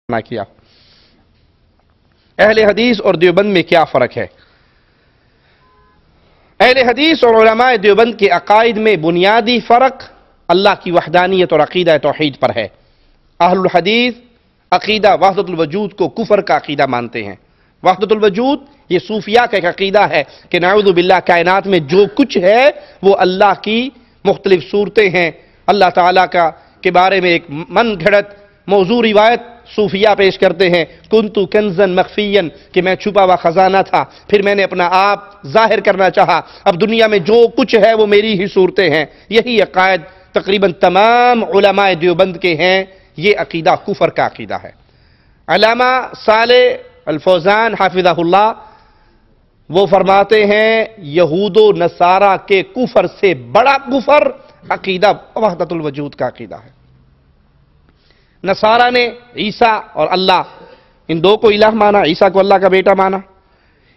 نہ کیا۔ اہل حدیث اور دیوبند میں کیا فرق ہے؟ اہل حدیث اور علماء دیوبند کے عقائد میں بنیادی فرق اللہ کی وحدانیت اور عقیدہ توحید پر ہے۔ اہل الحدیث عقیدہ وحدت الوجود کو کفر کا عقیدہ مانتے ہیں۔ وحدت الوجود یہ صوفیاء کا ایک عقیدہ ہے کہ نعوذ باللہ کائنات میں جو کچھ ہے وہ اللہ کی مختلف صورتیں ہیں۔ اللہ تعالیٰ کے بارے میں ایک من گھڑت موضوع روایت صوفیاء پیش کرتے ہیں، کنتو کنزن مخفین، کہ میں چھپا ہوا خزانہ تھا، پھر میں نے اپنا آپ ظاہر کرنا چاہا، اب دنیا میں جو کچھ ہے وہ میری ہی صورتیں ہیں۔ یہی عقائد تقریباً تمام علماء دیوبند کے ہیں۔ یہ عقیدہ کفر کا عقیدہ ہے۔ علامہ صالح الفوزان حافظہ اللہ وہ فرماتے ہیں یہود و نصارہ کے کفر سے بڑا کفر عقیدہ وحدت الوجود کا عقیدہ ہے۔ نصارہ نے عیسیٰ اور اللہ ان دو کو الہ مانا، عیسیٰ کو اللہ کا بیٹا مانا۔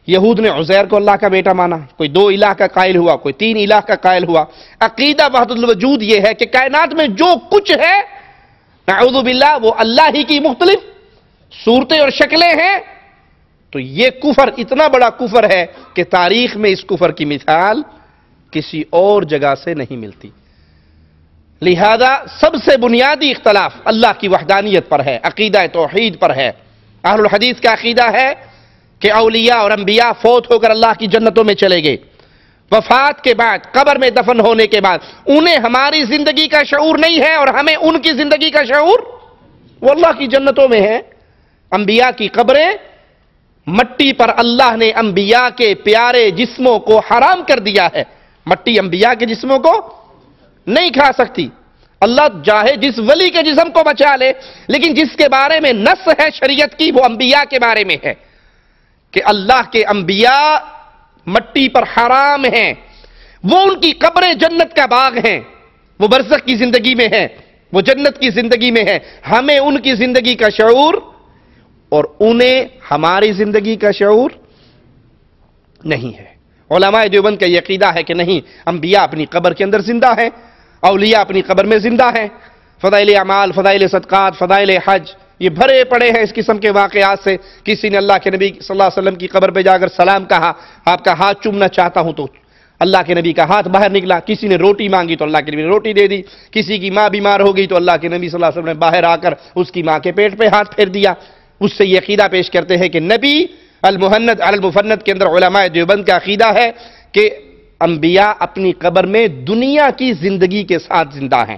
یہود نے عزیر کو اللہ کا بیٹا مانا، کوئی دو الہ کا قائل ہوا، کوئی تین الہ کا قائل ہوا۔ عقیدہ وحدت الوجود یہ ہے کہ کائنات میں جو کچھ ہے نعوذ باللہ وہ اللہ ہی کی مختلف صورتیں اور شکلیں ہیں۔ تو یہ کفر اتنا بڑا کفر ہے کہ تاریخ میں اس کفر کی مثال کسی اور جگہ سے نہیں ملتی۔ لہذا سب سے بنیادی اختلاف اللہ کی وحدانیت پر ہے، عقیدہ توحید پر ہے۔ اہل الحدیث کا عقیدہ ہے کہ اولیاء اور انبیاء فوت ہو کر اللہ کی جنتوں میں چلے گئے، وفات کے بعد قبر میں دفن ہونے کے بعد انہیں ہماری زندگی کا شعور نہیں ہے اور ہمیں ان کی زندگی کا شعور، وہ اللہ کی جنتوں میں ہے۔ انبیاء کی قبریں مٹی پر اللہ نے انبیاء کے پیارے جسموں کو حرام کر دیا ہے۔ مٹی انبیاء کے جسموں کو نہیں کھا سکتی۔ اللہ چاہے جس ولی کے جسم کو بچا لے، لیکن جس کے بارے میں نص ہے شریعت کی وہ انبیاء کے بارے میں ہے کہ اللہ کے انبیاء مٹی پر حرام ہیں، وہ ان کی قبریں جنت کا باغ ہیں، وہ برزخ کی زندگی میں ہیں، وہ جنت کی زندگی میں ہیں۔ ہمیں ان کی زندگی کا شعور اور انہیں ہماری زندگی کا شعور نہیں ہے۔ علماء دیوبند کا یہ عقیدہ ہے کہ نہیں، انبیاء اپنی قبر کے اندر زندہ ہیں، اولیاء اپنی قبر میں زندہ ہیں۔ فضائل اعمال، فضائل صدقات، فضائل حج یہ بھرے پڑے ہیں اس قسم کے واقعات سے۔ کسی نے اللہ کے نبی صلی اللہ علیہ وسلم کی قبر پہ جا کر سلام کہا، آپ کا ہاتھ چومنا چاہتا ہوں، تو اللہ کے نبی کا ہاتھ باہر نکلا۔ کسی نے روٹی مانگی تو اللہ کے نبی نے روٹی دے دی۔ کسی کی ماں بیمار ہو گئی تو اللہ کے نبی صلی اللہ علیہ وسلم نے باہر آ کر اس کی ماں کے پیٹ پہ ہاتھ پھیر دیا۔ اس سے یہ عقیدہ پیش کرتے ہیں کہ نبی المہند علی المفند کے اندر علماء دیوبند کا عقیدہ ہے کہ انبیاء اپنی قبر میں دنیا کی زندگی کے ساتھ زندہ ہیں۔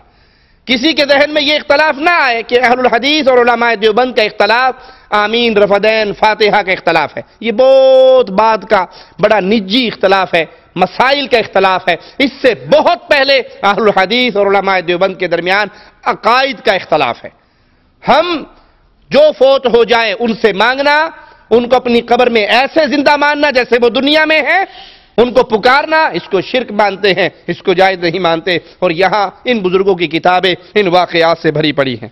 کسی کے ذہن میں یہ اختلاف نہ آئے کہ اہل الحدیث اور علماء دیوبند کا اختلاف آمین رفدین فاتحہ کا اختلاف ہے۔ یہ بہت بعد کا بڑا نجی اختلاف ہے، مسائل کا اختلاف ہے۔ اس سے بہت پہلے اہل الحدیث اور علماء دیوبند کے درمیان عقائد کا اختلاف ہے۔ ہم جو فوت ہو جائے ان سے مانگنا، ان کو اپنی قبر میں ایسے زندہ ماننا جیسے وہ دنیا میں ہے، ان کو پکارنا، اس کو شرک مانتے ہیں، اس کو جائز نہیں مانتے، اور یہاں ان بزرگوں کی کتابیں ان واقعات سے بھری پڑی ہیں۔